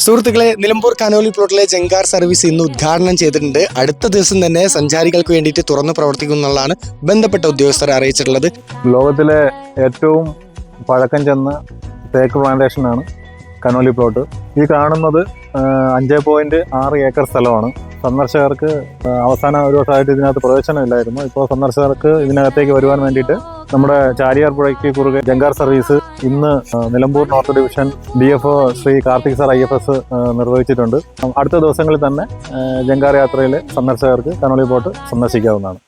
സുഹൃത്തുക്കളെ, Nilambur Conolly പ്ലോട്ടിലെ ജങ്കാർ service ഇന്ന് ഉദ്ഘാടനം ചെയ്തിട്ടുണ്ട്. അടുത്ത ദിവസം തന്നെ സഞ്ചാരികൾക്ക് വേണ്ടിയിട്ട് തുറന്നു പ്രവർത്തിക്കും എന്നുള്ളതാണ് ബന്ധപ്പെട്ട ഉദ്യോഗസ്ഥരെ അറിയിച്ചിട്ടുള്ളത്. ലോകത്തിലെ ഏറ്റവും പഴക്കം ചെന്ന തേക്ക് പ്ലാന്റേഷനാണ് കനോലി പ്ലോട്ട്. ഈ കാണുന്നത് 5.6 ഏക്കർ സ്ഥലമാണ്. സന്ദർശകർക്ക് അവസാന ഒരു വർഷമായിട്ട് ഇതിനകത്ത് പ്രവേശനമില്ലായിരുന്നു. ഇപ്പോൾ സന്ദർശകർക്ക് ഇതിനകത്തേക്ക് വരുവാൻ വേണ്ടിയിട്ട് നമ്മുടെ ചാലിയാർ പുഴയ്ക്ക് കുറുകെ ജങ്കാർ സർവീസ് ഇന്ന് Nilambur north division DFO Shri Karthik sir IFS നിർവഹിച്ചിട്ടുണ്ട്. അടുത്ത ദിവസങ്ങളിൽ തന്നെ ജങ്കാർ യാത്രയിൽ സന്ദർശകർക്ക് കനോലി പ്ലോട്ട് സന്ദർശിക്കാവുന്നതാണ്.